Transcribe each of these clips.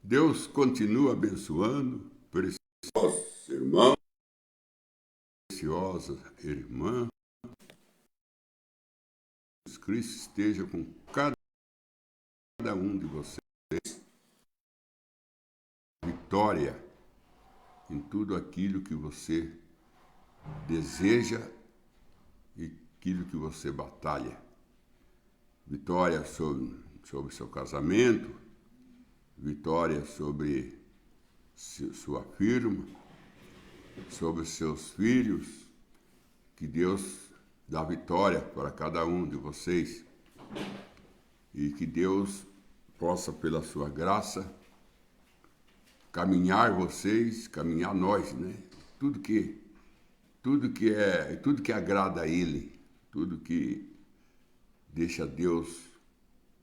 Deus continua abençoando, preciosos irmãos, preciosa irmã. Jesus Cristo esteja com cada um de vocês. Vitória em tudo aquilo que você deseja e aquilo que você batalha. Vitória sobre seu casamento, vitória sobre sua firma, sobre seus filhos. Que Deus dá vitória para cada um de vocês e que Deus possa, pela sua graça, caminhar vocês, caminhar nós, né? Tudo que agrada a Ele, tudo que deixa Deus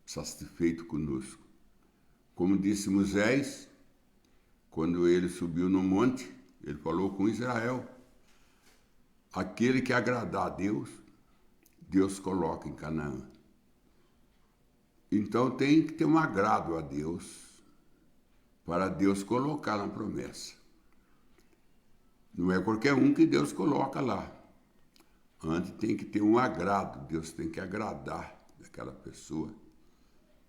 satisfeito conosco. Como disse Moisés, quando ele subiu no monte, ele falou com Israel: aquele que agradar a Deus, Deus coloca em Canaã. Então tem que ter um agrado a Deus, para Deus colocar na promessa. Não é qualquer um que Deus coloca lá. Antes tem que ter um agrado, Deus tem que agradar daquela pessoa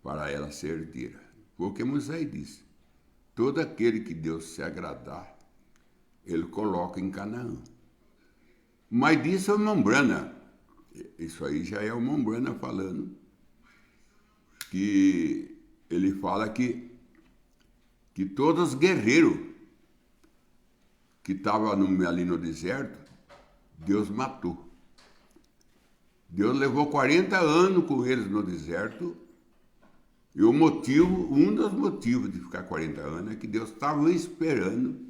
para ela ser herdeira. Porque Moisés disse: todo aquele que Deus se agradar, ele coloca em Canaã. Mas disse o Mombrana, isso aí já é o Mombrana falando, que ele fala que todos os guerreiros que estavam ali no deserto, Deus matou. Deus levou 40 anos com eles no deserto, e um dos motivos de ficar 40 anos é que Deus estava esperando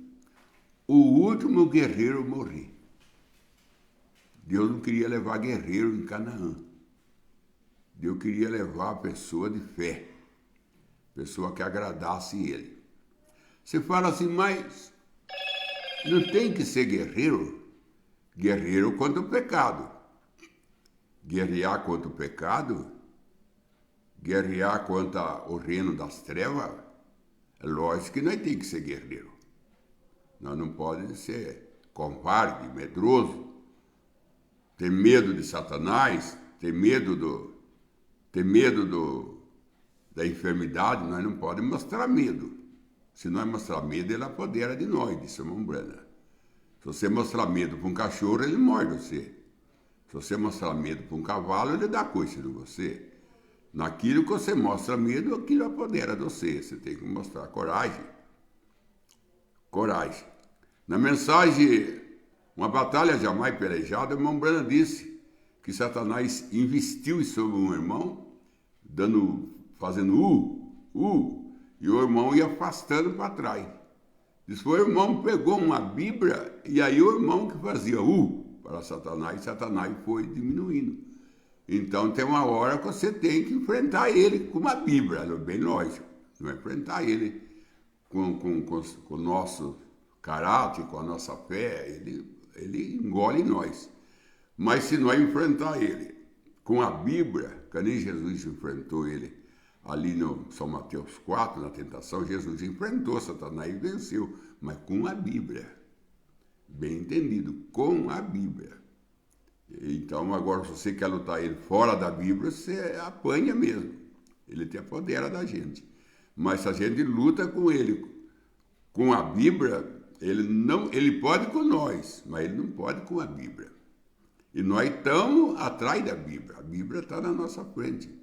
o último guerreiro morrer. Deus não queria levar guerreiro em Canaã. Deus queria levar a pessoa de fé, pessoa que agradasse ele. Você fala assim, mas não tem que ser guerreiro? Guerreiro contra o pecado. Guerrear contra o pecado, guerrear contra o reino das trevas, é lógico que nós temos que ser guerreiro. Nós não podemos ser covarde, medroso, ter medo de Satanás, ter medo da enfermidade. Nós não podemos mostrar medo. Se nós mostrar medo, ele apodera de nós, disse a Mombrana. Se você mostrar medo para um cachorro, ele morde você. Se você mostrar medo para um cavalo, ele dá coice de você. Naquilo que você mostra medo, aquilo apodera de você. Você tem que mostrar coragem. Coragem. Na mensagem, uma batalha jamais pelejada, Mombrana disse que Satanás investiu sobre um irmão, fazendo e o irmão ia afastando para trás. Depois o irmão pegou uma Bíblia e aí o irmão que fazia para Satanás, Satanás foi diminuindo. Então tem uma hora que você tem que enfrentar ele com uma Bíblia, bem lógico. Não é enfrentar ele com o nosso caráter, com a nossa fé, ele engole nós. Mas se nós enfrentar ele com a Bíblia, que nem Jesus enfrentou ele ali no São Mateus 4, na tentação, Jesus enfrentou Satanás e venceu, mas com a Bíblia. Bem entendido, com a Bíblia. Então, agora, se você quer lutar ele fora da Bíblia, você apanha mesmo. Ele te apodera da gente. Mas se a gente luta com ele, com a Bíblia, ele pode com nós, mas ele não pode com a Bíblia. E nós estamos atrás da Bíblia. A Bíblia está na nossa frente.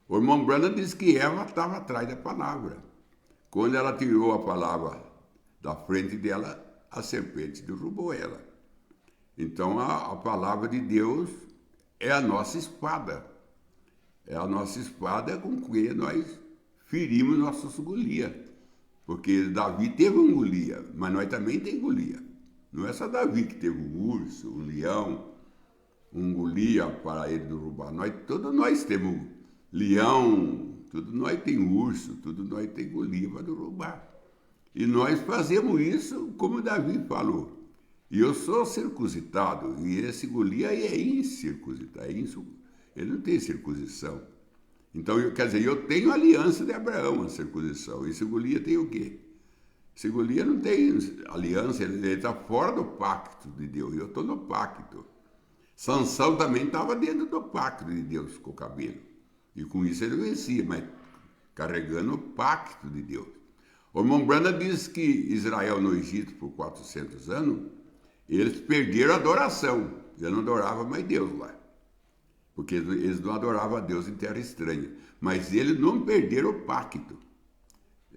O irmão Branham disse que Eva estava atrás da palavra. Quando ela tirou a palavra da frente dela, a serpente derrubou ela. Então a palavra de Deus é a nossa espada. É a nossa espada com que nós ferimos nossos Golias. Porque Davi teve um Golias, mas nós também temos Golias. Não é só Davi que teve um urso, um leão, um Golias para ele derrubar. Todos nós temos leão, tudo nós tem urso, tudo nós tem Golias para derrubar. E nós fazemos isso como Davi falou. E eu sou circuncidado, e esse Golias é incircuncidado, ele não tem circuncisão. Então, quer dizer, eu tenho a aliança de Abraão, a circuncisão. E esse Golias tem o quê? Esse Golias não tem aliança, ele está fora do pacto de Deus. Eu estou no pacto. Sansão também estava dentro do pacto de Deus com o cabelo. E com isso ele vencia, mas carregando o pacto de Deus. O irmão Branda diz que Israel no Egito por 400 anos, eles perderam a adoração. Eles não adoravam mais Deus lá. Porque eles não adoravam a Deus em terra estranha. Mas eles não perderam o pacto.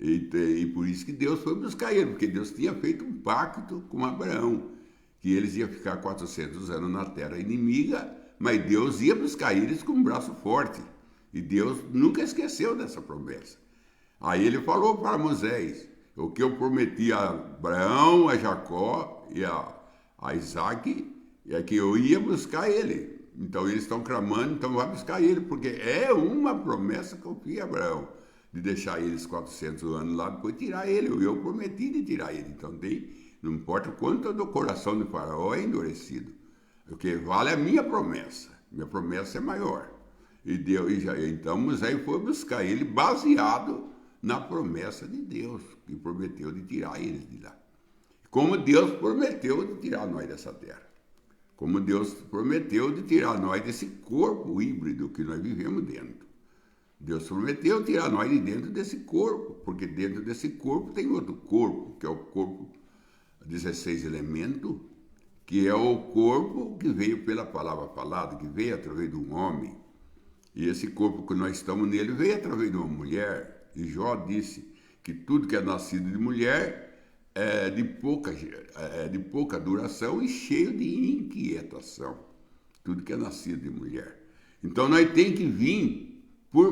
E por isso que Deus foi buscar ele, porque Deus tinha feito um pacto com Abraão, que eles iam ficar 400 anos na terra inimiga, mas Deus ia buscar eles com um braço forte. E Deus nunca esqueceu dessa promessa. Aí ele falou para Moisés, o que eu prometi a Abraão, a Jacó e a Isaac, é que eu ia buscar ele. Então eles estão clamando, então vai buscar ele, porque é uma promessa que eu fiz a Abraão, de deixar eles 400 anos lá, depois tirar ele. Eu prometi de tirar ele. Então não importa o quanto do coração de Faraó é endurecido. O que vale é a minha promessa. Minha promessa é maior. Então Moisés foi buscar ele baseado na promessa de Deus, que prometeu de tirar eles de lá. Como Deus prometeu de tirar nós dessa terra. Como Deus prometeu de tirar nós desse corpo híbrido que nós vivemos dentro. Deus prometeu tirar nós de dentro desse corpo, porque dentro desse corpo tem outro corpo, que é o corpo 16 elementos, que é o corpo que veio pela palavra falada, que veio através de um homem. E esse corpo que nós estamos nele veio através de uma mulher. E Jó disse que tudo que é nascido de mulher é de pouca duração e cheio de inquietação. Tudo que é nascido de mulher. Então nós temos que vir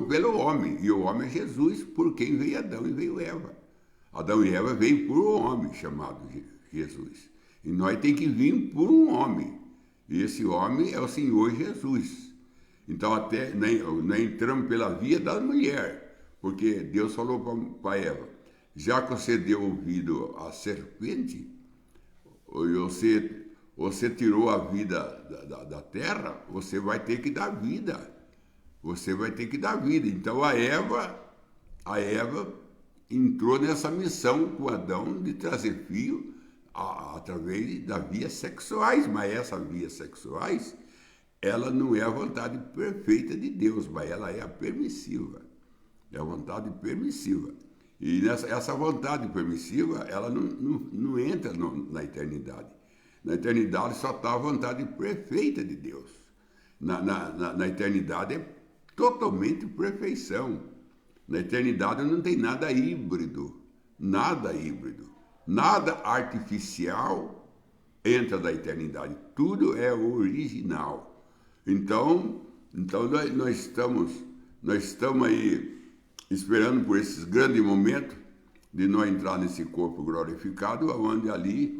pelo homem, e o homem é Jesus, por quem veio Adão e veio Eva. Adão e Eva veio por um homem chamado Jesus. E nós temos que vir por um homem, e esse homem é o Senhor Jesus. Então até nós entramos pela via da mulher, porque Deus falou para Eva, já que você deu ouvido à serpente, você tirou a vida da terra, você vai ter que dar vida. Você vai ter que dar vida. Então a Eva entrou nessa missão com Adão de trazer filho através das vias sexuais. Mas essas vias sexuais, ela não é a vontade perfeita de Deus, mas ela é a permissiva. É a vontade permissiva. E essa vontade permissiva, ela não entra na eternidade. Na eternidade só está a vontade perfeita de Deus. Na eternidade é totalmente perfeição. Na eternidade não tem nada híbrido, nada artificial entra da eternidade. Tudo é original. Então nós estamos aí esperando por esses grandes momentos de nós entrar nesse corpo glorificado, onde ali,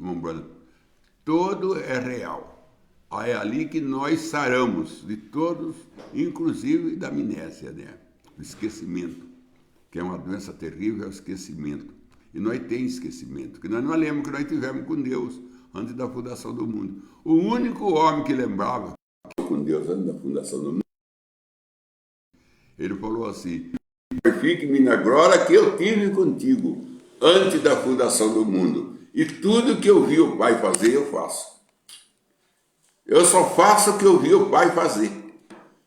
todo é real. É ali que nós saramos de todos, inclusive da amnésia, né? O esquecimento, que é uma doença terrível, é o esquecimento. E nós temos esquecimento, porque nós não lembramos que nós tivemos com Deus antes da fundação do mundo. O único homem que lembrava com Deus antes da fundação do mundo, ele falou assim, glorifique-me na glória que eu tive contigo antes da fundação do mundo. E tudo que eu vi o Pai fazer, eu faço. Eu só faço o que eu vi o Pai fazer.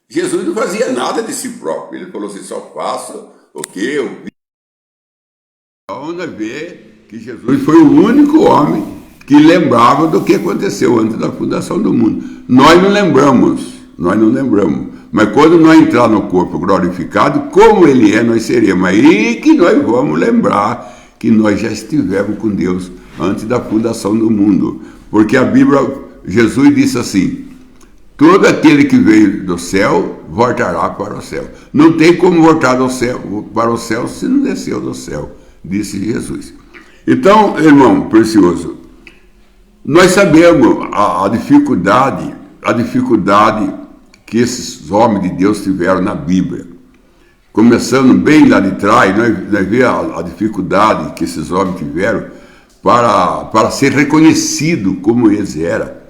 Jesus não fazia nada de si próprio. Ele falou assim, só faço o que eu vi. Então, nós vemos que Jesus foi o único homem que lembrava do que aconteceu antes da fundação do mundo. Nós não lembramos. Mas quando nós entrar no corpo glorificado, como ele é, nós seremos. Aí que nós vamos lembrar que nós já estivemos com Deus antes da fundação do mundo. Porque a Bíblia... Jesus disse assim, todo aquele que veio do céu, voltará para o céu. Não tem como voltar para o céu se não desceu do céu, disse Jesus. Então, irmão precioso, nós sabemos a dificuldade que esses homens de Deus tiveram na Bíblia. Começando bem lá de trás, nós vemos a dificuldade que esses homens tiveram para ser reconhecido como eles eram.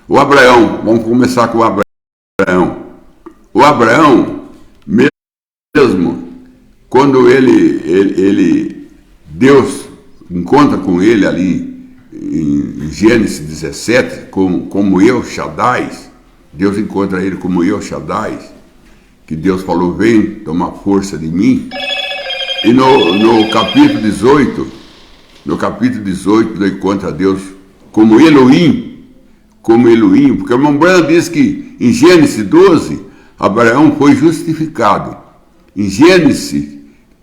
O Abraão, vamos começar com o Abraão. O Abraão, mesmo quando Deus encontra com ele ali em Gênesis 17, como El Shaddai, Deus encontra ele como El Shaddai, que Deus falou, vem tomar força de mim. E no capítulo 18, ele encontra Deus como Elohim, porque o irmão Branham diz que em Gênesis 12, Abraão foi justificado. Em Gênesis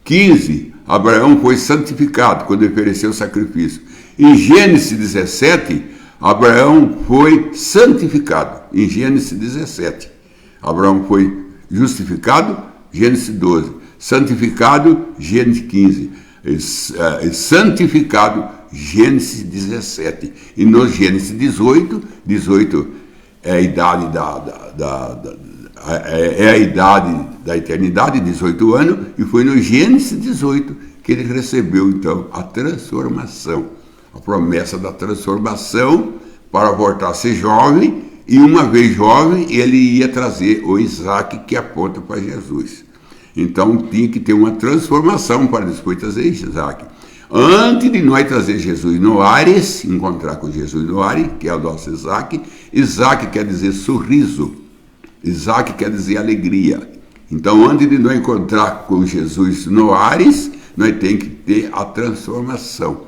15, Abraão foi santificado quando ofereceu o sacrifício. Em Gênesis 17, Abraão foi santificado. Em Gênesis 17, Abraão foi justificado, Gênesis 12. Santificado, Gênesis 15. Santificado, Gênesis 17. E no Gênesis 18 é a idade é a idade da eternidade, 18 anos, e foi no Gênesis 18 que ele recebeu, então, a transformação, a promessa da transformação para voltar a ser jovem, e uma vez jovem, ele ia trazer o Isaac, que aponta para Jesus. Então, tinha que ter uma transformação para depois trazer Isaac. Antes de nós trazer Jesus no Ares, encontrar com Jesus no Ares, que é o nosso Isaac, Isaac quer dizer sorriso, Isaac quer dizer alegria. Então, antes de nós encontrar com Jesus no Ares, nós temos que ter a transformação.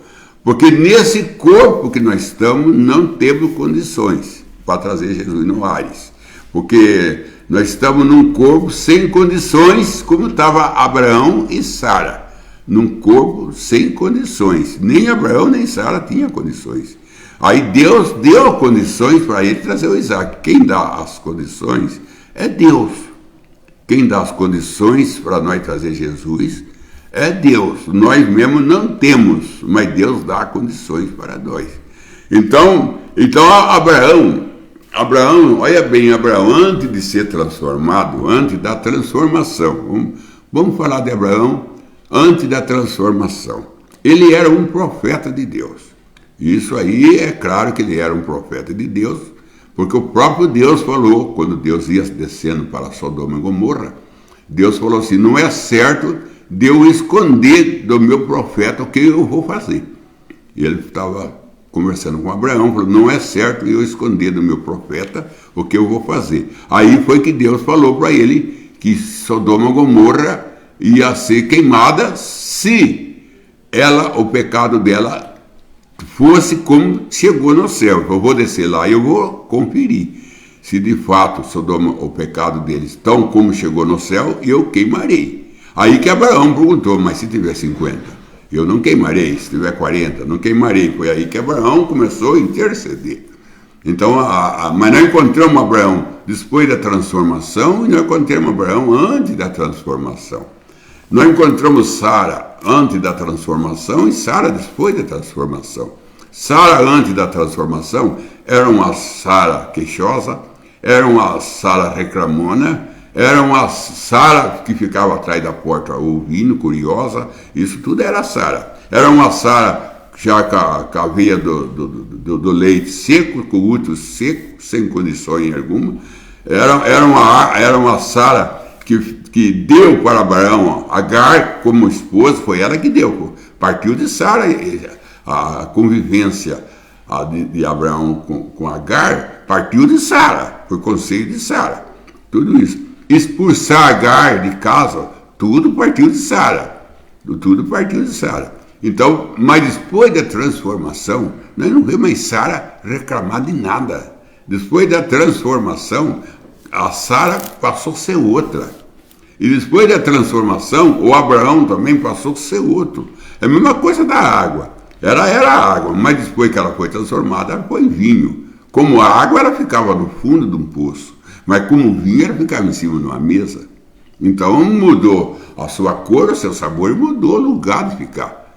Porque nesse corpo que nós estamos, não temos condições para trazer Jesus no Ares. Porque nós estamos num corpo sem condições, como estava Abraão e Sara. Num corpo sem condições. Nem Abraão nem Sara tinham condições. Aí Deus deu condições para ele trazer o Isaac. Quem dá as condições é Deus. Quem dá as condições para nós trazer Jesus é Deus. Nós mesmos não temos, mas Deus dá condições para nós. Então Abraão, olha bem, Abraão, antes de ser transformado, antes da transformação, vamos falar de Abraão antes da transformação. Ele era um profeta de Deus. Isso aí é claro que ele era um profeta de Deus, porque o próprio Deus falou, quando Deus ia descendo para Sodoma e Gomorra, Deus falou assim, não é certo de eu esconder do meu profeta o que eu vou fazer. E ele estava conversando com Abraão, falou, não é certo eu esconder do meu profeta o que eu vou fazer. Aí foi que Deus falou para ele que Sodoma e Gomorra ia ser queimada se o pecado dela fosse como chegou no céu. Eu vou descer lá e eu vou conferir se de fato Sodoma, o pecado deles, tão como chegou no céu, eu queimarei. Aí que Abraão perguntou, mas se tiver 50? Eu não queimarei, se tiver 40, não queimarei. Foi aí que Abraão começou a interceder. Então, mas nós encontramos Abraão depois da transformação e nós encontramos Abraão antes da transformação. Nós encontramos Sara antes da transformação e Sara depois da transformação. Sara antes da transformação era uma Sara queixosa, era uma Sara reclamona, era uma Sara que ficava atrás da porta ouvindo, curiosa, isso tudo era Sara. Era uma Sara já com a veia do leite seco, com o útero seco, sem condições alguma. Era uma Sara que deu para Abraão Agar como esposa, foi ela que deu. Partiu de Sara, a convivência de Abraão com Agar, partiu de Sara, foi conselho de Sara, tudo isso. Expulsar Agar de casa, tudo partiu de Sara. Tudo partiu de Sara. Então, mas depois da transformação, nós não vemos mais Sara reclamar de nada. Depois da transformação, a Sara passou a ser outra. E depois da transformação, o Abraão também passou a ser outro. É a mesma coisa da água. Ela era água, mas depois que ela foi transformada, ela foi vinho. Como a água, ela ficava no fundo de um poço. Mas como vinho, ela ficava em cima de uma mesa. Então mudou a sua cor, o seu sabor, e mudou o lugar de ficar.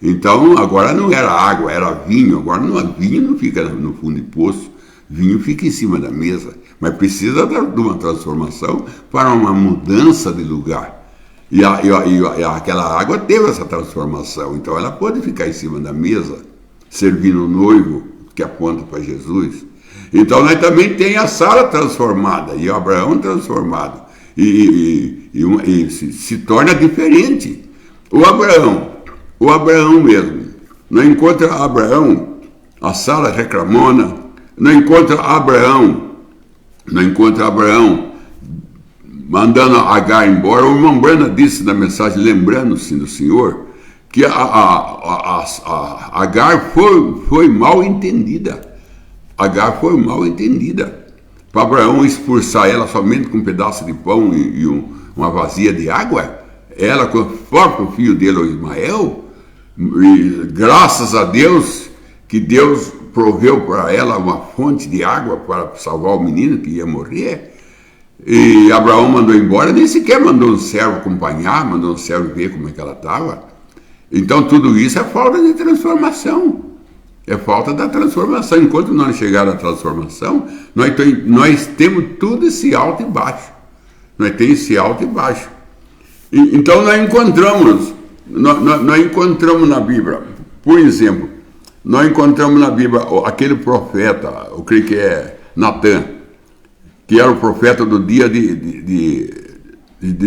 Então agora não era água, era vinho. Agora vinho não fica no fundo de poço, vinho fica em cima da mesa. Mas precisa de uma transformação para uma mudança de lugar. E aquela água teve essa transformação. Então ela pode ficar em cima da mesa, servindo o noivo que aponta para Jesus. Então nós também tem a Sara transformada e o Abraão transformado. e se torna diferente. O Abraão mesmo, não encontra Abraão, a Sara reclamona, não encontra Abraão mandando Agar embora. O irmão Brana disse na mensagem, lembrando-se do Senhor, que a Agar foi mal entendida. Agar foi mal entendida. Para Abraão expulsar ela somente com um pedaço de pão e uma vazia de água, ela com o próprio filho dele, o Ismael, e graças a Deus, que Deus proveu para ela uma fonte de água para salvar o menino que ia morrer. E Abraão mandou embora, nem sequer mandou um servo acompanhar, mandou um servo ver como é que ela estava. Então tudo isso é falta de transformação. É falta da transformação. Enquanto não chegar à transformação, nós temos tudo esse alto e baixo. Nós temos esse alto e baixo. Então nós encontramos na Bíblia, por exemplo, nós encontramos na Bíblia aquele profeta, eu creio que é Natã, que era o profeta do dia de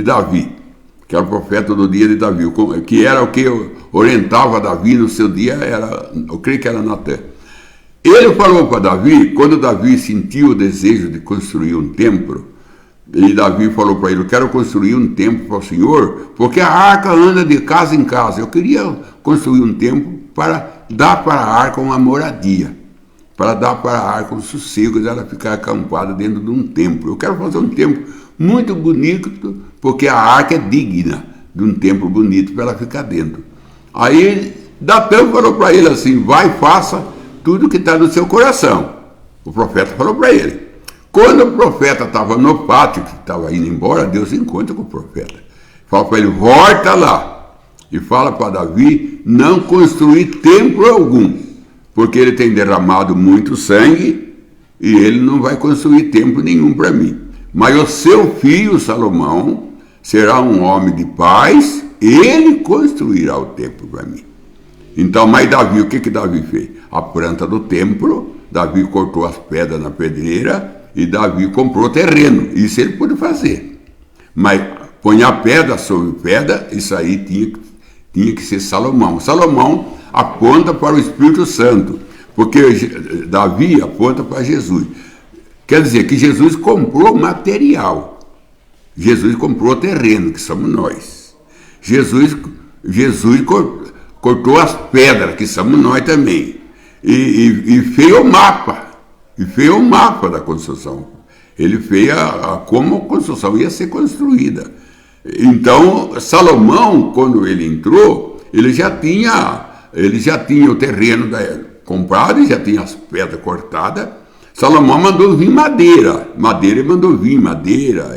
Davi, que era o profeta do dia de Davi, que era o que orientava Davi no seu dia, eu creio que era Natã. Ele falou para Davi, quando Davi sentiu o desejo de construir um templo, e Davi falou para ele, eu quero construir um templo para o Senhor, porque a arca anda de casa em casa. Eu queria construir um templo para dar para a arca uma moradia, para dar para a arca um sossego de ela ficar acampada dentro de um templo. Eu quero fazer um templo muito bonito, porque a arca é digna de um templo bonito para ela ficar dentro. Aí Natã falou para ele assim, vai e faça tudo que está no seu coração. O profeta falou para ele. Quando o profeta estava no pátio, que estava indo embora, Deus encontra com o profeta. Fala para ele, volta lá. E fala para Davi não construir templo algum, porque ele tem derramado muito sangue e ele não vai construir templo nenhum para mim. Mas o seu filho, Salomão, será um homem de paz, ele construirá o templo para mim. Então, mas Davi, o que Davi fez? A planta do templo, Davi cortou as pedras na pedreira, e Davi comprou terreno, isso ele pôde fazer. Mas põe a pedra sobre pedra, isso aí tinha que ser Salomão. Salomão aponta para o Espírito Santo, porque Davi aponta para Jesus. Quer dizer que Jesus comprou material. Jesus comprou terreno, que somos nós. Jesus cortou as pedras, que somos nós também. E fez o mapa. E fez o mapa da construção. Ele fez como a construção ia ser construída. Então, Salomão, quando ele entrou, ele já tinha o terreno comprado, já tinha as pedras cortadas. Salomão mandou vir madeira.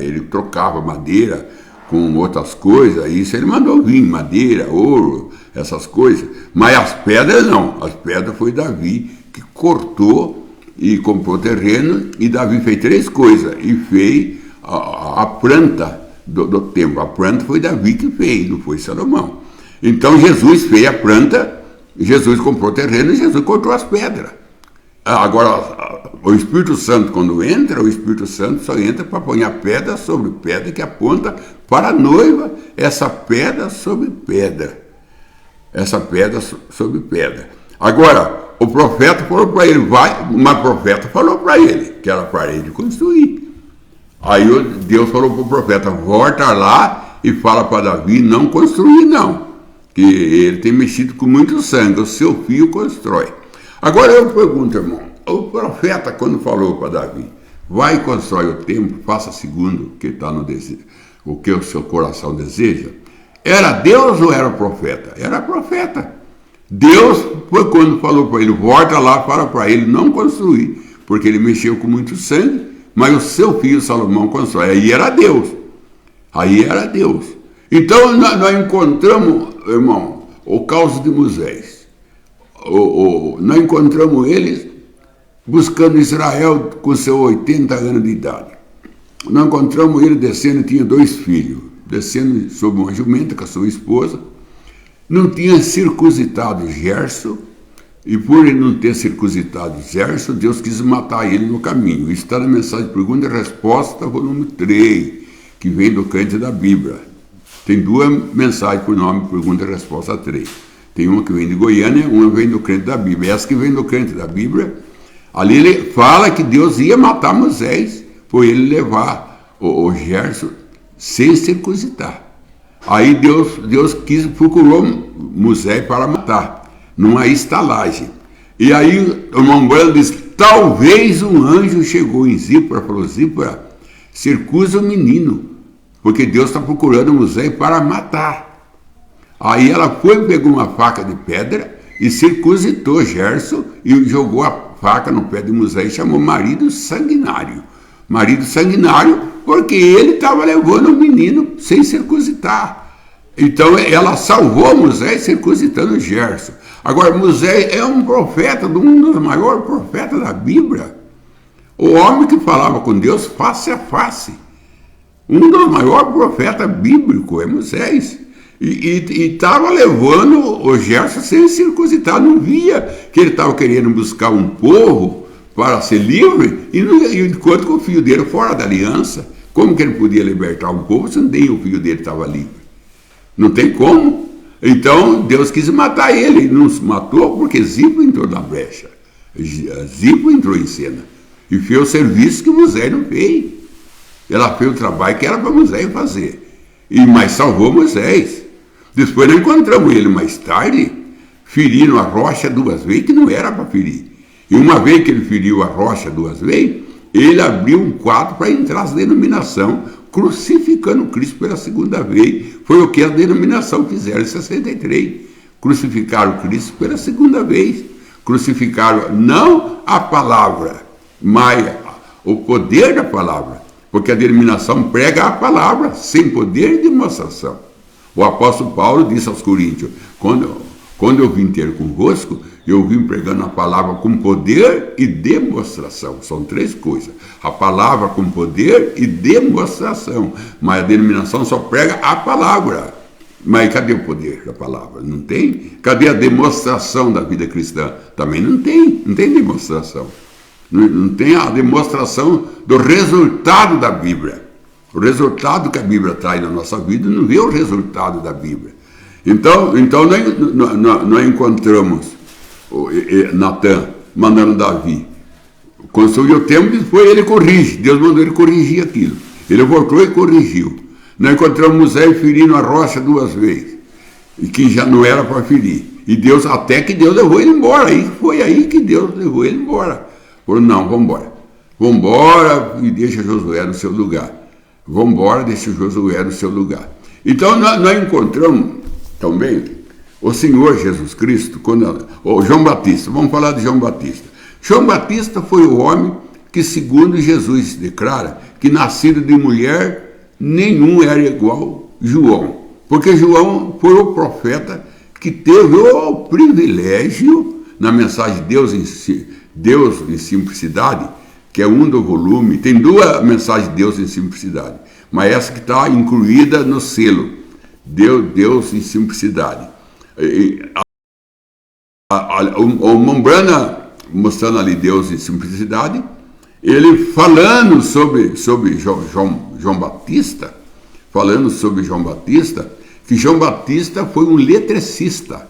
Ele trocava madeira com outras coisas. Isso ele mandou vir, madeira, ouro, essas coisas. Mas as pedras não. As pedras foi Davi que cortou e comprou terreno, e Davi fez 3 coisas, e fez a planta do templo. A planta foi Davi que fez, não foi Salomão. Então Jesus fez a planta, Jesus comprou terreno e Jesus cortou as pedras. Agora, o Espírito Santo, quando entra, o Espírito Santo só entra para pôr a pedra sobre pedra, que aponta para a noiva, essa pedra sobre pedra. Essa pedra sobre pedra. Agora, o profeta falou para ele, mas o profeta falou para ele que era para ele construir. Aí Deus falou para o profeta, volta lá e fala para Davi não construir não, que ele tem mexido com muito sangue, o seu filho constrói. Agora eu pergunto, irmão, o profeta quando falou para Davi, vai e constrói o templo, faça segundo o que está no desejo, o que o seu coração deseja, era Deus ou era profeta? Era profeta. Deus foi quando falou para ele, volta lá, fala para ele não construir, porque ele mexeu com muito sangue, mas o seu filho Salomão constrói. Aí era Deus. Então nós encontramos, irmão, o caos de Moisés. Nós encontramos eles buscando Israel com seus 80 anos de idade. Nós encontramos ele descendo, tinha 2 filhos, descendo sobre uma jumenta com a sua esposa. Não tinha circuncidado Gerson, e por ele não ter circuncidado Gerson, Deus quis matar ele no caminho. Isso está na mensagem de pergunta e resposta, volume 3. que vem do crente da Bíblia. Tem duas mensagens por nome, pergunta e resposta 3. Tem uma que vem de Goiânia, uma vem do crente da Bíblia. Essa que vem do crente da Bíblia, ali ele fala que Deus ia matar Moisés, por ele levar o Gerson sem circuncidar. Aí Deus procurou Moisés para matar, numa estalagem. E aí o irmão Branham diz, talvez um anjo chegou em Zípora e falou, Zípora, circuncida o menino, porque Deus está procurando Moisés para matar. Aí ela foi, pegou uma faca de pedra e circuncidou Gerson e jogou a faca no pé de Moisés e chamou marido sanguinário. Marido sanguinário porque ele estava levando o menino sem circuncidar. Então ela salvou Moisés circuncidando Gerson. Agora Moisés é um profeta, um dos maiores profetas da Bíblia. O homem que falava com Deus face a face. Um dos maiores profetas bíblicos é Moisés. E estava levando o Gerson sem circuncidar. Não via que ele estava querendo buscar um povo para ser livre, e enquanto que o filho dele fora da aliança. Como que ele podia libertar um povo se nem o filho dele estava livre? Não tem como. Então Deus quis matar ele. Ele não se matou porque Zípora entrou na brecha. Zípora entrou em cena e fez o serviço que Moisés não fez. Ela fez o trabalho que era para Moisés fazer. Mas salvou Moisés. Depois nós encontramos ele mais tarde, ferindo a rocha 2 vezes, que não era para ferir. E uma vez que ele feriu a rocha 2 vezes, ele abriu um quadro para entrar as denominações, crucificando Cristo pela 2ª vez. Foi o que a denominação fizeram em 63. Crucificaram Cristo pela 2ª vez. Crucificaram não a palavra, mas o poder da palavra. Porque a denominação prega a palavra sem poder de demonstração. O apóstolo Paulo disse aos Coríntios, quando eu vim ter convosco, eu vim pregando a palavra com poder e demonstração. São 3 coisas. A palavra com poder e demonstração. Mas a denominação só prega a palavra. Mas cadê o poder da palavra? Não tem? Cadê a demonstração da vida cristã? Também não tem. Não tem demonstração. Não tem a demonstração do resultado da Bíblia. O resultado que a Bíblia traz na nossa vida não vê o resultado da Bíblia. Então nós encontramos Natan mandando Davi. Quando subiu o tempo, depois ele corrige. Deus mandou ele corrigir aquilo. Ele voltou e corrigiu. Nós encontramos Moisés ferindo a rocha 2 vezes. E que já não era para ferir. E Deus, até que Deus levou ele embora. E foi aí que Deus levou ele embora. Falou, não, vamos embora. Vamos embora e deixa Josué no seu lugar. Vamos embora, deixa Josué no seu lugar. Então nós encontramos também o Senhor Jesus Cristo, o João Batista. Vamos falar de João Batista. João Batista foi o homem que, segundo Jesus declara, que nascido de mulher, nenhum era igual João. Porque João foi o profeta que teve o privilégio, na mensagem Deus em Simplicidade, que é um do volume, tem 2 mensagens de Deus em Simplicidade, mas essa que está incluída no selo, Deus em Simplicidade. O Mombrana, mostrando ali Deus em Simplicidade, ele falando sobre João Batista, que João Batista foi um letrecista.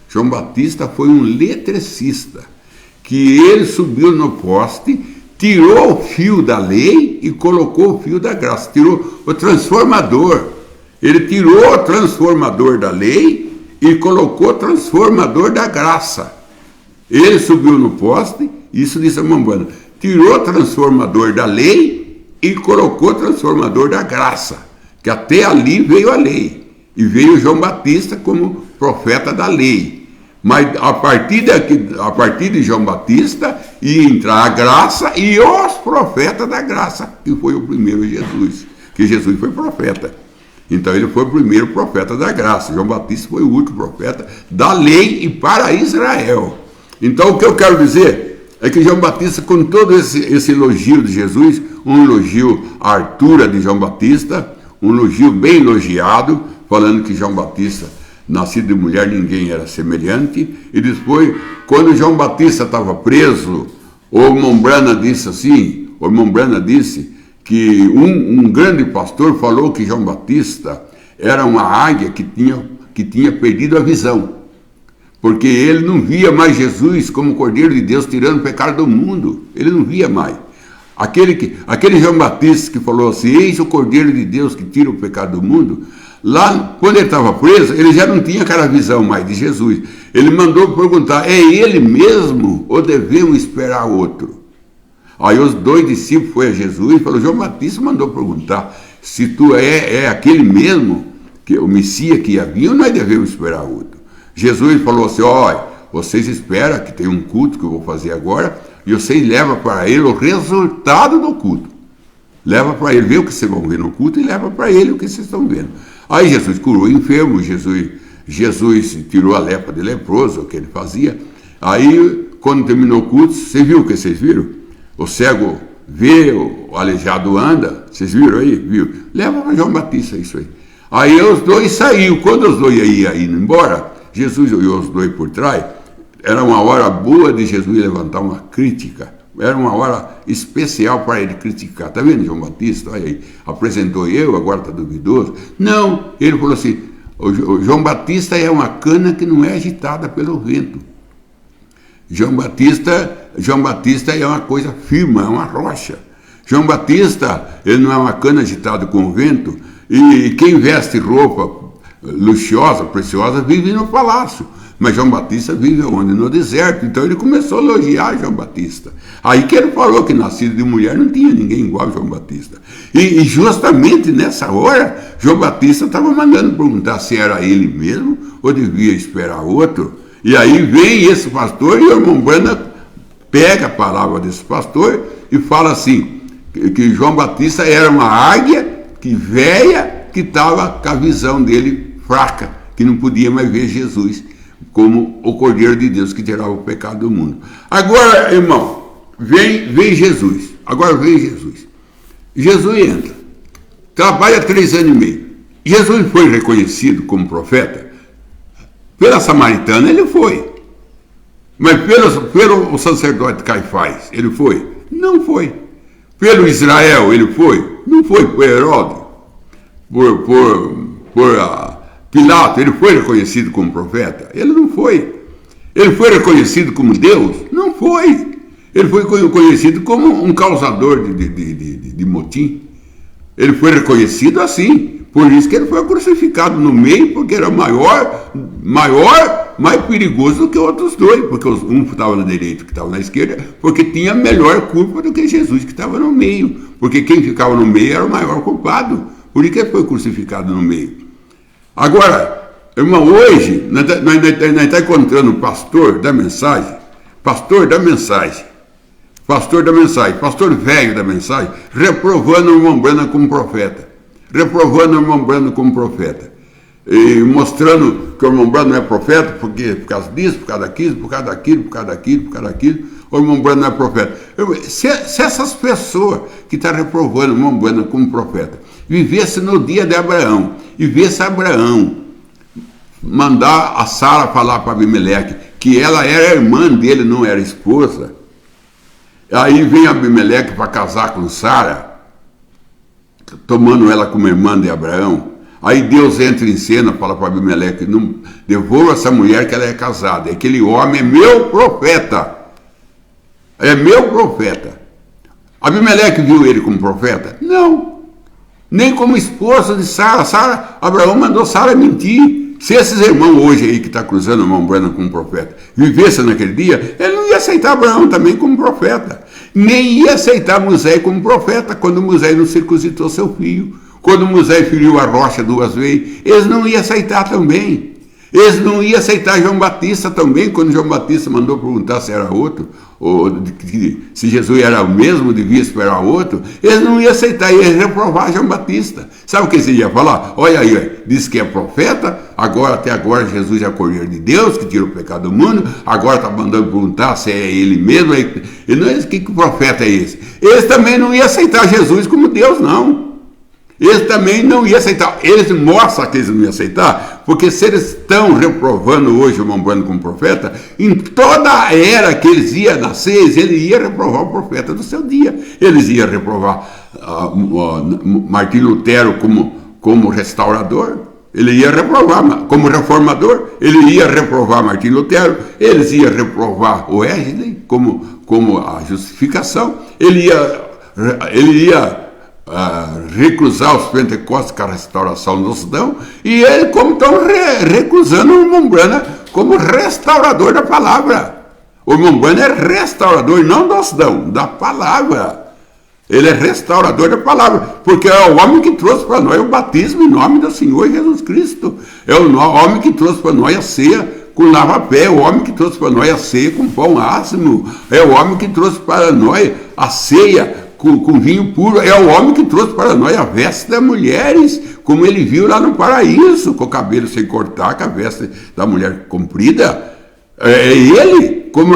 João Batista foi um letrecista, que ele subiu no poste, tirou o fio da lei e colocou o fio da graça, tirou o transformador. Ele tirou o transformador da lei e colocou o transformador da graça. Ele subiu no poste, isso disse a Mambana, tirou o transformador da lei e colocou o transformador da graça, que até ali veio a lei. E veio João Batista como profeta da lei. Mas a partir de João Batista ia entrar a graça e os profetas da graça, que foi o primeiro Jesus, que Jesus foi profeta. Então ele foi o primeiro profeta da graça. João Batista foi o último profeta da lei e para Israel. Então o que eu quero dizer é que João Batista, com todo esse elogio de Jesus, um elogio à altura de João Batista, um elogio bem elogiado, falando que João Batista, nascido de mulher, ninguém era semelhante. E depois, quando João Batista estava preso, o Mombrana disse que um grande pastor falou que João Batista era uma águia que tinha perdido a visão, porque ele não via mais Jesus como Cordeiro de Deus tirando o pecado do mundo. Ele não via mais. Aquele João Batista que falou assim, eis o Cordeiro de Deus que tira o pecado do mundo, lá, quando ele estava preso, ele já não tinha aquela visão mais de Jesus. Ele mandou perguntar, é ele mesmo ou devemos esperar outro? Aí os 2 discípulos foram a Jesus e falaram, João Batista mandou perguntar se tu é aquele mesmo, que o Messias que ia vir, ou nós devemos esperar outro? Jesus falou assim, olha, vocês esperam que tem um culto que eu vou fazer agora, e vocês levam para ele o resultado do culto. Leva para ele, vê o que vocês vão ver no culto, e leva para ele o que vocês estão vendo. Aí Jesus curou o enfermo, Jesus tirou a lepra de leproso, o que ele fazia. Aí, quando terminou o culto, você viu o que vocês viram? O cego vê, o aleijado anda, vocês viram aí? Viu? Leva para João Batista isso aí. Aí os 2 saíram, quando os 2 iam indo embora, Jesus olhou os 2 por trás, era uma hora boa de Jesus levantar uma crítica, era uma hora especial para ele criticar. Está vendo, João Batista? Olha aí, apresentou eu, agora está duvidoso. Não, ele falou assim, o João Batista é uma cana que não é agitada pelo vento. João Batista é uma coisa firme, é uma rocha. João Batista, ele não é uma cana agitada com o vento, e quem veste roupa luxuosa, preciosa, vive no palácio. Mas João Batista vive onde? No deserto. Então ele começou a elogiar João Batista. Aí que ele falou que nascido de mulher não tinha ninguém igual a João Batista. E justamente nessa hora, João Batista estava mandando perguntar se era ele mesmo ou devia esperar outro. E aí vem esse pastor e o irmão Brana pega a palavra desse pastor e fala assim, que João Batista era uma águia que velha, que estava com a visão dele fraca, que não podia mais ver Jesus como o Cordeiro de Deus que tirava o pecado do mundo. Agora, irmão, vem Jesus. Agora vem Jesus. Jesus entra. Trabalha 3 anos e meio. Jesus foi reconhecido como profeta? Pela samaritana ele foi. Mas pelo sacerdote Caifás, ele foi? Não foi. Pelo Israel, ele foi? Não foi. Por Herodes? Por Pilato, ele foi reconhecido como profeta? Ele não foi. Ele foi reconhecido como Deus? Não foi. Ele foi reconhecido como um causador de motim. Ele foi reconhecido assim. Por isso que ele foi crucificado no meio, porque era maior, mais perigoso do que outros 2, porque um estava na direita e outro estava na esquerda, porque tinha melhor culpa do que Jesus que estava no meio, porque quem ficava no meio era o maior culpado, por isso que ele foi crucificado no meio. Agora, irmão, hoje nós estamos encontrando o pastor da mensagem, pastor velho da mensagem, reprovando o irmão Brana como profeta. E mostrando que o irmão Brana não é profeta, porque por causa disso, por causa daquilo, o irmão Brana não é profeta. Se essas pessoas que estão reprovando o irmão Brana como profeta, vivesse no dia de Abraão, e visse Abraão mandar a Sara falar para Abimeleque que ela era irmã dele, não era esposa, aí vem Abimeleque para casar com Sara, tomando ela como irmã de Abraão. Aí Deus entra em cena, fala para Abimeleque, não devolva essa mulher que ela é casada, aquele homem é meu profeta. Abimeleque viu ele como profeta? Não, nem como esposa de Sara. Abraão mandou Sara mentir. Se esses irmãos hoje aí que está cruzando o irmão Brana como profeta vivesse naquele dia, ele não ia aceitar Abraão também como profeta, nem ia aceitar Moisés como profeta, quando Moisés não circuncidou seu filho, quando Moisés feriu a rocha 2 vezes, eles não iam aceitar também. Eles não iam aceitar João Batista também, quando João Batista mandou perguntar se era outro, ou se Jesus era o mesmo, devia esperar outro, eles não iam aceitar, iam reprovar João Batista. Sabe o que eles iam falar? Olha aí, diz que é profeta, até agora Jesus é o Cordeiro de Deus, que tira o pecado do mundo, agora está mandando perguntar se é ele mesmo. E não é que profeta é esse? Eles também não iam aceitar Jesus como Deus, não. Eles também não iam aceitar. Eles mostram que eles não iam aceitar, porque se eles estão reprovando hoje o irmão Brana como profeta, em toda a era que eles iam nascer, ele ia reprovar o profeta do seu dia. Eles iam reprovar Martinho Lutero como restaurador, ele ia reprovar, como reformador, ele ia reprovar Martinho Lutero, eles iam reprovar Wesley como a justificação, ele ia recusar os pentecostes com a restauração do Sudão, e ele como estão recusando o irmão Branham como restaurador da palavra. O irmão Branham é restaurador, não do Sudão, da palavra. Ele é restaurador da palavra, porque é o homem que trouxe para nós o batismo em nome do Senhor Jesus Cristo. É o homem que trouxe para nós a ceia com lava-pé, o homem que trouxe para nós a ceia com pão ácimo, é o homem que trouxe para nós a ceia com vinho puro, é o homem que trouxe para nós a veste das mulheres, como ele viu lá no paraíso, com o cabelo sem cortar, com a veste da mulher comprida. É ele, como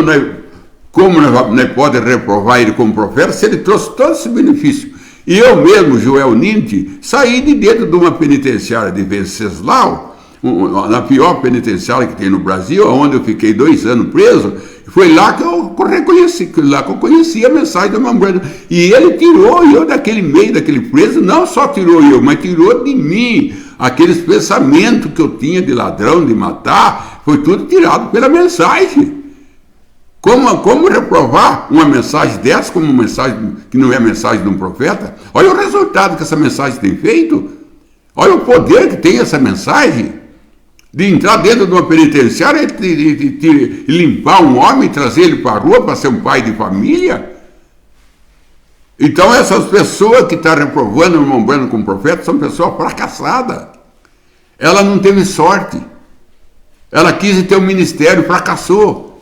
nós podemos reprovar ele como profeta, se ele trouxe todo esse benefício. E eu mesmo, Joel Ninte, saí de dentro de uma penitenciária de Venceslau, na pior penitenciária que tem no Brasil, onde eu fiquei 2 anos preso. Foi lá que eu conheci a mensagem do irmão Branham. E ele tirou eu daquele meio, daquele preso, não só tirou eu, mas tirou de mim aqueles pensamentos que eu tinha de ladrão, de matar, foi tudo tirado pela mensagem. Como reprovar uma mensagem dessa como uma mensagem que não é a mensagem de um profeta? Olha o resultado que essa mensagem tem feito. Olha o poder que tem essa mensagem. De entrar dentro de uma penitenciária e limpar um homem, trazer ele para a rua para ser um pai de família. Então essas pessoas que estão reprovando o irmão Branham como profeta são pessoas fracassadas. Ela não teve sorte. Ela quis ter um ministério, fracassou.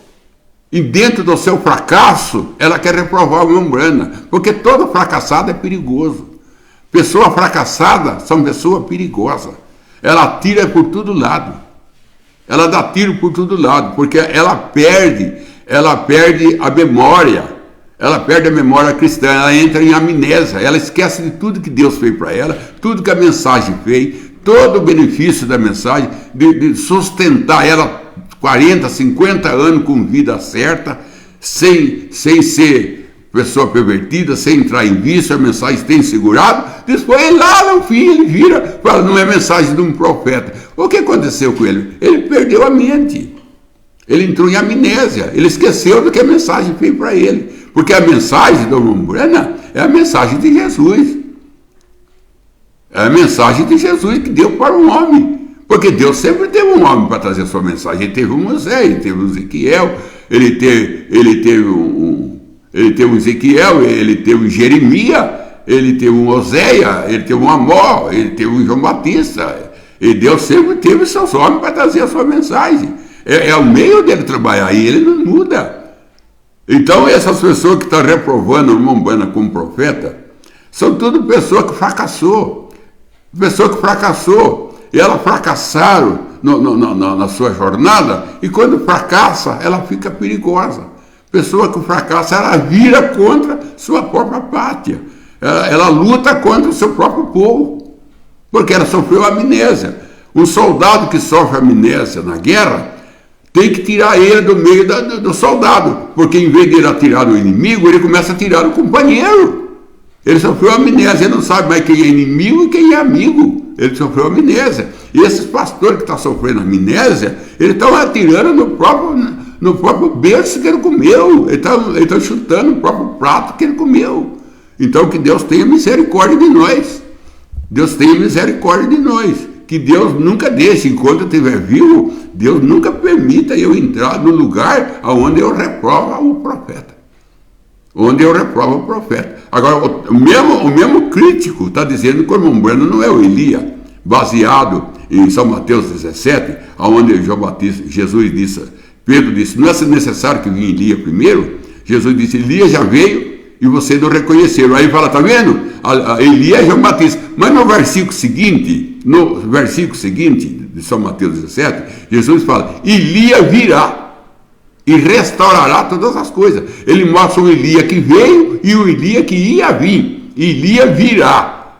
E dentro do seu fracasso, ela quer reprovar o irmão Branham, porque todo fracassado é perigoso. Pessoa fracassada são pessoas perigosas. Ela tira por todo lado. Ela dá tiro por todo lado, porque ela perde a memória. Ela perde a memória cristã, ela entra em amnésia, ela esquece de tudo que Deus fez para ela, tudo que a mensagem fez, todo o benefício da mensagem, de sustentar ela 40, 50 anos com vida certa, sem ser pessoa pervertida, sem entrar em vício, a mensagem tem segurado. Depois lá no fim ele vira, fala, não é mensagem de um profeta. O que aconteceu com ele? Ele perdeu a mente, ele entrou em amnésia, ele esqueceu do que a mensagem fez para ele, porque a mensagem do irmão Branham é a mensagem de Jesus, é a mensagem de Jesus que deu para o homem, porque Deus sempre teve um homem para trazer a sua mensagem. Ele teve um Moisés, ele teve um Ezequiel, ele teve um Ezequiel, ele teve um Jeremias, ele teve um Oséia, ele teve um Amós, ele teve um João Batista. E Deus sempre teve seus homens para trazer a sua mensagem. É o meio dele trabalhar, e ele não muda. Então essas pessoas que estão reprovando o irmão Branham como profeta, são tudo pessoas que fracassou. E elas fracassaram na sua jornada, e quando fracassa, ela fica perigosa. Pessoa que fracassa, ela vira contra sua própria pátria. Ela luta contra o seu próprio povo, porque ela sofreu amnésia. Um soldado que sofre amnésia na guerra, tem que tirar ele do meio do soldado, porque em vez de ele atirar no inimigo, ele começa a atirar no companheiro. Ele sofreu amnésia, ele não sabe mais quem é inimigo e quem é amigo. Ele sofreu amnésia. E esses pastores que estão sofrendo amnésia, eles estão atirando no próprio berço que ele comeu. Ele está chutando o próprio prato que ele comeu. Então que Deus tenha misericórdia de nós. Deus tenha misericórdia de nós. Que Deus nunca deixe, enquanto eu estiver vivo, Deus nunca permita eu entrar no lugar onde eu reprovo o profeta. Agora, o mesmo crítico está dizendo que o irmão Branham não é o Elias, baseado em São Mateus 17, onde Jesus disse, Pedro disse, não é necessário que vinha Elias primeiro? Jesus disse, Elias já veio e vocês não reconheceram. Aí fala, tá vendo? Elias é João Batista. Mas no versículo seguinte de São Mateus 17, Jesus fala, Elias virá e restaurará todas as coisas. Ele mostra o Elias que veio e o Elias que ia vir. Elias virá.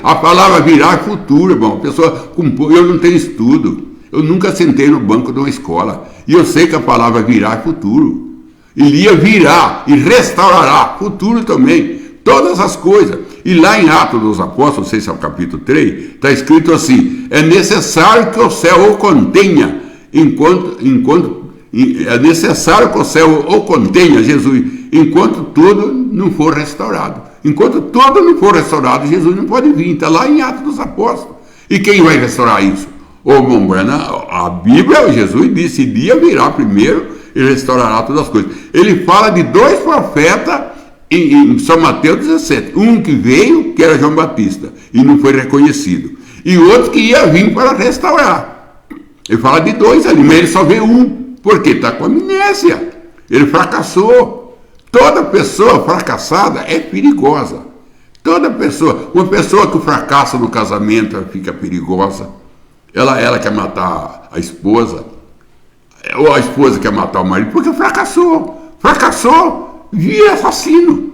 A palavra virá é futuro, irmão. Eu não tenho estudo. Eu nunca sentei no banco de uma escola. E eu sei que a palavra virá é futuro. Elia virá e restaurará, futuro também, todas as coisas. E lá em Atos dos Apóstolos, não sei se é o capítulo 3, está escrito assim: é necessário que o céu o contenha, é necessário que o céu o contenha, Jesus, enquanto tudo não for restaurado. Enquanto tudo não for restaurado, Jesus não pode vir. Está lá em Atos dos Apóstolos. E quem vai restaurar isso? Ô, irmão Brana, a Bíblia, Jesus disse: dia virá primeiro e restaurará todas as coisas. Ele fala de dois profetas em São Mateus 17. Um que veio, que era João Batista, e não foi reconhecido. E outro que ia vir para restaurar. Ele fala de dois ali, mas ele só vê um, porque está com amnésia. Ele fracassou. Toda pessoa fracassada é perigosa. Toda pessoa, uma pessoa que fracassa no casamento, ela fica perigosa. Ela quer matar a esposa, ou a esposa quer matar o marido, porque fracassou. Fracassou, vira assassino.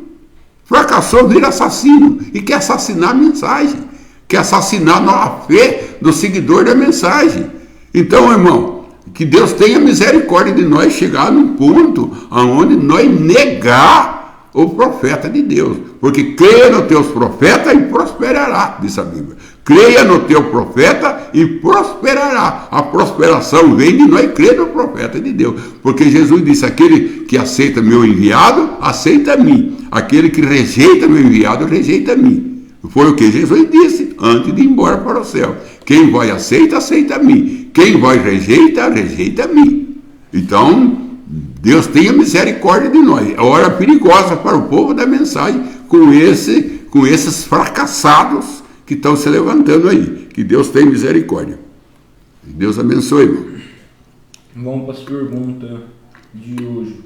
Fracassou, vira assassino. E quer assassinar a mensagem. Quer assassinar a fé do seguidor da mensagem. Então, irmão, que Deus tenha misericórdia de nós chegar num ponto onde nós negar o profeta de Deus. Porque creia nos teus profetas e prosperará, diz a Bíblia. Creia no teu profeta e prosperará. A prosperação vem de nós crer no profeta de Deus. Porque Jesus disse: aquele que aceita meu enviado, aceita a mim. Aquele que rejeita meu enviado, rejeita a mim. Foi o que Jesus disse antes de ir embora para o céu. Quem vai aceita, aceita a mim. Quem vai rejeita, rejeita a mim. Então, Deus tenha misericórdia de nós. É hora perigosa para o povo da mensagem com esses fracassados que estão se levantando aí. Que Deus tenha misericórdia. Deus abençoe, irmão. Vamos para as perguntas de hoje.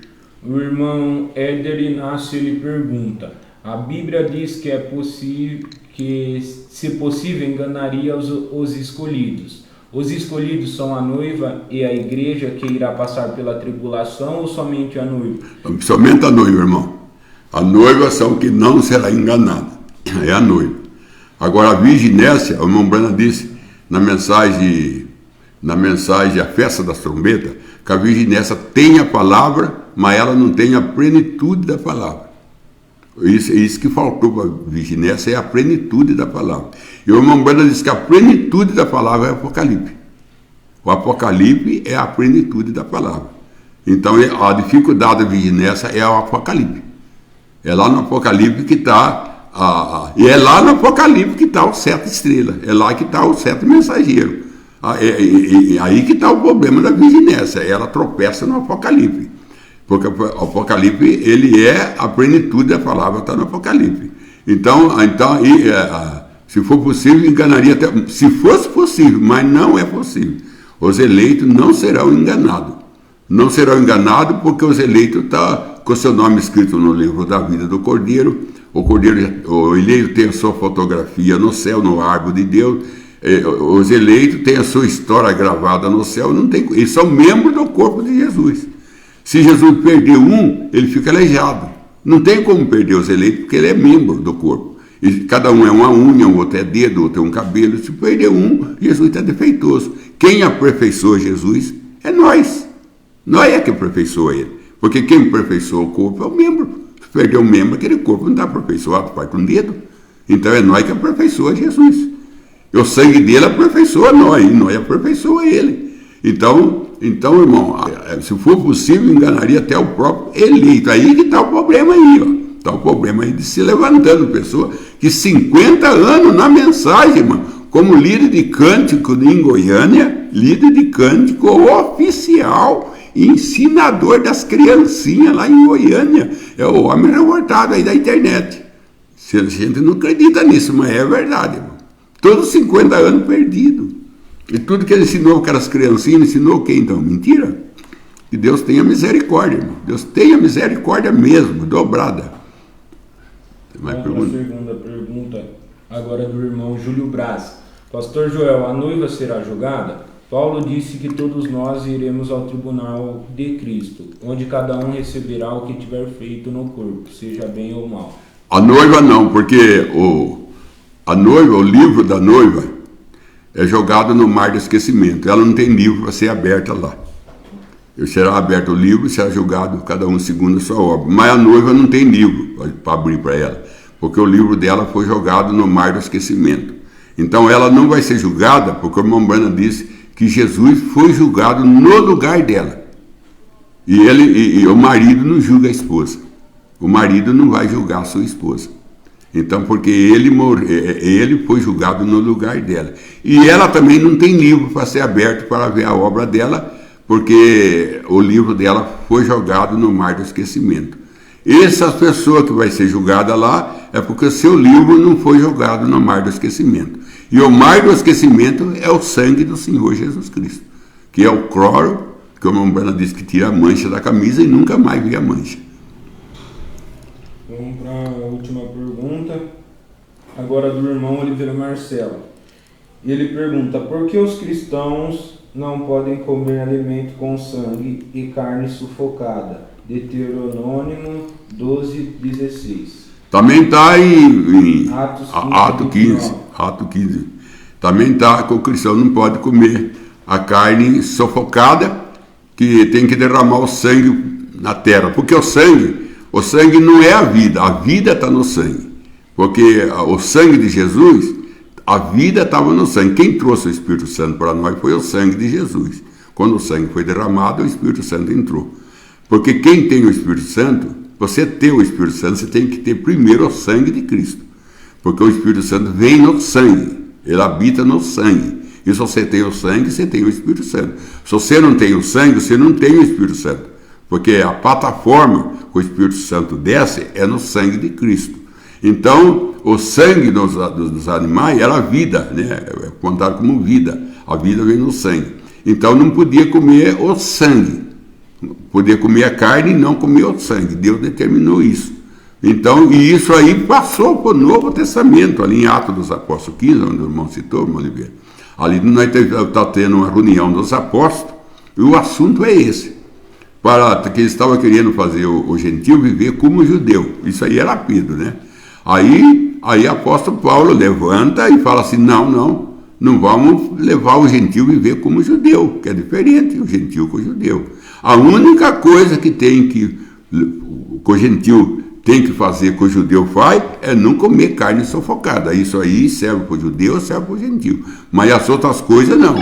O irmão Éder Inácio, ele pergunta: a Bíblia diz que é possível, que se possível enganaria os escolhidos. Os escolhidos são a noiva e a igreja que irá passar pela tribulação, ou somente a noiva? Somente a noiva, irmão. A noiva são que não será enganada. É a noiva. Agora a virginécia, o irmão Brana disse na mensagem A Festa das Trombetas, que a virginécia tem a palavra, mas ela não tem a plenitude da palavra. Isso que faltou para a virginécia é a plenitude da palavra. E o irmão Brana disse que a plenitude da palavra é o Apocalipse. O Apocalipse é a plenitude da palavra. Então a dificuldade da virginécia é o Apocalipse. É lá no Apocalipse que está e é lá no Apocalipse que está o 7 estrelas. É lá que está o 7 mensageiro. Aí que está o problema da virginécia. Ela tropeça no Apocalipse. Porque o Apocalipse, ele é a plenitude da palavra, está no Apocalipse. Então se for possível, enganaria até. Se fosse possível, mas não é possível. Os eleitos não serão enganados. Não serão enganados porque os eleitos estão com o seu nome escrito no livro da vida do Cordeiro. O eleito tem a sua fotografia no céu, no árvore de Deus. Os eleitos têm a sua história gravada no céu. Eles são membros do corpo de Jesus. Se Jesus perder um, ele fica aleijado. Não tem como perder os eleitos, porque ele é membro do corpo. E cada um é uma unha, o outro é dedo, o outro é um cabelo. Se perder um, Jesus está defeituoso. Quem aperfeiçoa Jesus é nós. Nós é que aperfeiçoa ele. Porque quem aperfeiçoa o corpo é o membro. Se perder um membro, aquele corpo não está aperfeiçoado, parte um dedo. Então é nós que aperfeiçoa Jesus. E o sangue dele aperfeiçoa nós, e nós aperfeiçoa ele. Então, irmão, se for possível, enganaria até o próprio eleito. Aí que está o problema aí, ó. Está o problema aí de se levantando pessoa que 50 anos na mensagem, irmão, como líder de cântico em Goiânia, líder de cântico oficial, ensinador das criancinhas lá em Goiânia. É o homem revoltado aí da internet. A gente não acredita nisso, mas é verdade, irmão. Todos 50 anos perdidos. E tudo que ele ensinou para aquelas criancinhas, ensinou o quê então? Mentira? Que Deus tenha misericórdia, irmão. Deus tenha misericórdia mesmo, dobrada. Tem mais pergunta? Segunda pergunta, agora do irmão Júlio Braz. Pastor Joel, a noiva será julgada? Paulo disse que todos nós iremos ao tribunal de Cristo, onde cada um receberá o que tiver feito no corpo, seja bem ou mal. A noiva não, porque a noiva, o livro da noiva, é jogado no mar do esquecimento. Ela não tem livro para ser aberta lá. será aberto o livro e será julgado cada um segundo a sua obra. Mas a noiva não tem livro para abrir para ela, porque o livro dela foi jogado no mar do esquecimento. Então ela não vai ser julgada, porque o irmão Branham disse que Jesus foi julgado no lugar dela. E o marido não julga a esposa. O marido não vai julgar a sua esposa. Então, porque ele foi julgado no lugar dela. E ela também não tem livro para ser aberto para ver a obra dela, porque o livro dela foi jogado no mar do esquecimento. Essa pessoa que vai ser julgada lá é porque o seu livro não foi jogado no mar do esquecimento. E o mar do esquecimento é o sangue do Senhor Jesus Cristo, que é o cloro, que o irmão Branham diz que tira a mancha da camisa e nunca mais vê a mancha. Vamos para a última pergunta, agora do irmão Oliveira Marcelo. Ele pergunta: por que os cristãos não podem comer alimento com sangue e carne sufocada? Deuteronômio 12:16. Também está em Atos 15. Também está que o cristão não pode comer a carne sufocada, que tem que derramar o sangue na terra. Porque o sangue não é a vida está no sangue. Porque o sangue de Jesus, a vida estava no sangue. Quem trouxe o Espírito Santo para nós foi o sangue de Jesus. Quando o sangue foi derramado, o Espírito Santo entrou. Porque quem tem o Espírito Santo, você ter o Espírito Santo, você tem que ter primeiro o sangue de Cristo. Porque o Espírito Santo vem no sangue, ele habita no sangue. E se você tem o sangue, você tem o Espírito Santo. Se você não tem o sangue, você não tem o Espírito Santo. Porque a plataforma que o Espírito Santo desce é no sangue de Cristo. Então, o sangue dos animais era a vida, né? É contado como vida. A vida vem no sangue. Então, não podia comer o sangue. Poder comer a carne e não comer o sangue. Deus determinou isso. Então, e isso aí passou para o Novo Testamento, ali em Atos dos Apóstolos 15, onde o irmão citou, irmão Oliveira. Ali nós estamos tendo uma reunião dos apóstolos, e o assunto é esse. Para que eles estavam querendo fazer o gentil viver como judeu. Isso aí era Pedro, né? Aí o apóstolo Paulo levanta e fala assim: não vamos levar o gentil viver como judeu, que é diferente o gentil com o judeu. A única coisa que o gentil tem que fazer que o judeu faz é não comer carne sufocada. Isso aí serve para o judeu, serve para o gentil. Mas as outras coisas não.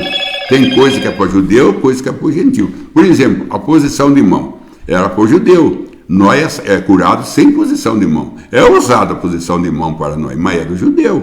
Tem coisa que é para o judeu, coisa que é para o gentil. Por exemplo, a posição de mão era para o judeu. Nós é curado sem posição de mão. É usada a posição de mão para nós, mas é do judeu.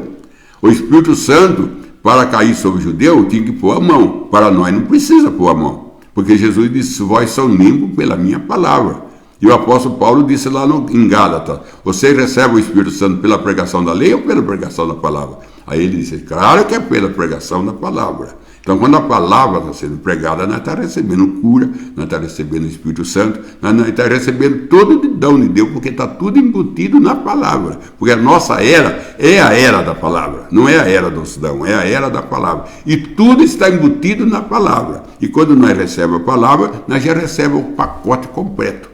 O Espírito Santo, para cair sobre o judeu, tinha que pôr a mão. Para nós não precisa pôr a mão. Porque Jesus disse: vós são limpos pela minha palavra. E o apóstolo Paulo disse lá em Gálatas: você recebe o Espírito Santo pela pregação da lei ou pela pregação da palavra? Aí ele disse: claro que é pela pregação da palavra. Então, quando a palavra está sendo pregada, nós estamos recebendo cura, nós estamos recebendo o Espírito Santo, nós estamos recebendo todo o dom de Deus, porque está tudo embutido na palavra. Porque a nossa era é a era da palavra, não é a era do cidadão, é a era da palavra. E tudo está embutido na palavra. E quando nós recebemos a palavra, nós já recebemos o pacote completo.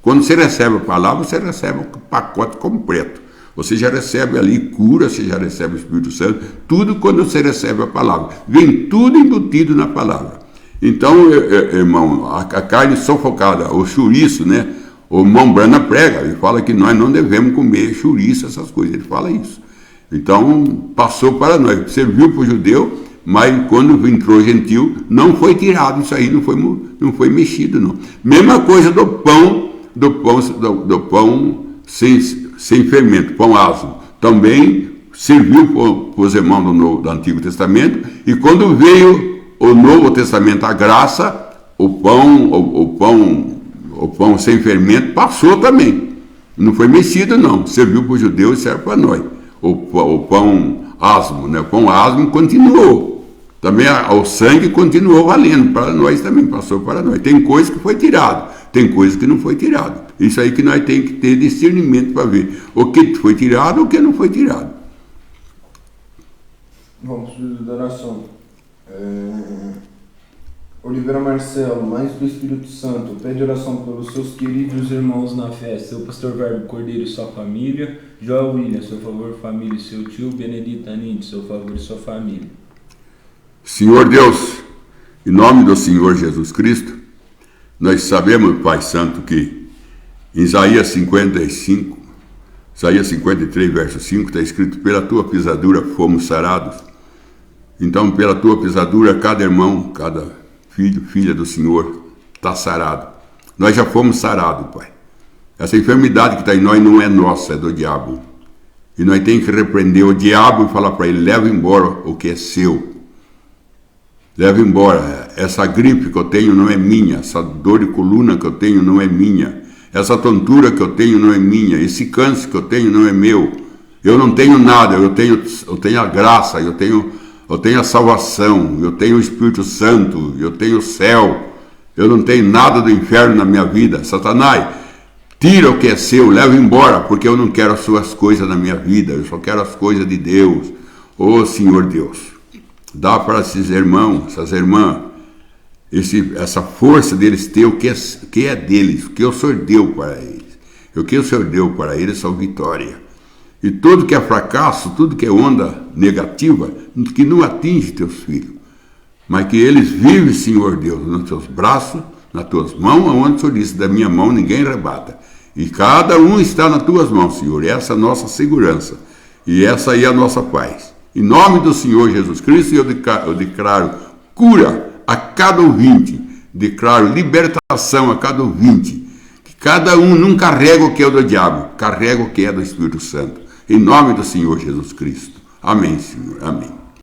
Quando você recebe a palavra, você recebe o pacote completo. Você já recebe ali cura, você já recebe o Espírito Santo, tudo quando você recebe a palavra. Vem tudo embutido na palavra. Então, irmão, a carne sufocada, o chouriço, né? O irmão Branham prega, ele fala que nós não devemos comer chouriço, essas coisas, ele fala isso. Então, passou para nós, serviu para o judeu, mas quando entrou gentil, não foi tirado, isso aí não foi mexido, não. Mesma coisa do pão sem fermento, pão asmo. Também serviu para os irmãos do Antigo Testamento, e quando veio o Novo Testamento, a graça, o pão sem fermento passou também. Não foi mexido, não. Serviu para os judeus e serve para nós. O pão asmo, né? O pão asmo continuou. Também o sangue continuou valendo para nós também, passou para nós. Tem coisa que foi tirado, tem coisa que não foi tirado. Isso aí que nós temos que ter discernimento para ver o que foi tirado e o que não foi tirado. Vamos para a oração. Oliveira Marcelo, mais do Espírito Santo, pede oração pelos seus queridos irmãos na fé, seu pastor Verbo Cordeiro e sua família, João William, seu favor, família e seu tio, Benedita Aninde, seu favor e sua família. Senhor Deus, em nome do Senhor Jesus Cristo, Nós sabemos, Pai Santo, que em Isaías 55, Isaías 53, verso 5, está escrito: pela tua pisadura fomos sarados. Então, pela tua pisadura, cada irmão, cada filho, filha do Senhor está sarado. Nós já fomos sarados, Pai. Essa enfermidade que está em nós não é nossa, é do diabo. E nós temos que repreender o diabo e falar para ele: leva embora o que é seu. Leva embora. Essa gripe que eu tenho não é minha. Essa dor de coluna que eu tenho não é minha. Essa tontura que eu tenho não é minha. Esse câncer que eu tenho não é meu. Eu não tenho nada. Eu tenho a graça. Eu tenho a salvação. Eu tenho o Espírito Santo. Eu tenho o céu. Eu não tenho nada do inferno na minha vida. Satanás, tira o que é seu. Leva embora. Porque eu não quero as suas coisas na minha vida. Eu só quero as coisas de Deus. Ô Senhor Deus, dá para esses irmãos, essas irmãs, essa força deles ter o que é deles, o que o Senhor deu para eles. O que o Senhor deu para eles são vitória. E tudo que é fracasso, tudo que é onda negativa, que não atinge teus filhos, mas que eles vivem, Senhor Deus, nos teus braços, nas tuas mãos, aonde o Senhor disse: da minha mão ninguém arrebata. E cada um está nas tuas mãos, Senhor. Essa é a nossa segurança. E essa aí é a nossa paz. Em nome do Senhor Jesus Cristo, eu declaro cura a cada ouvinte, declaro libertação a cada ouvinte, que cada um não carrega o que é do diabo, carrega o que é do Espírito Santo. Em nome do Senhor Jesus Cristo. Amém, Senhor. Amém.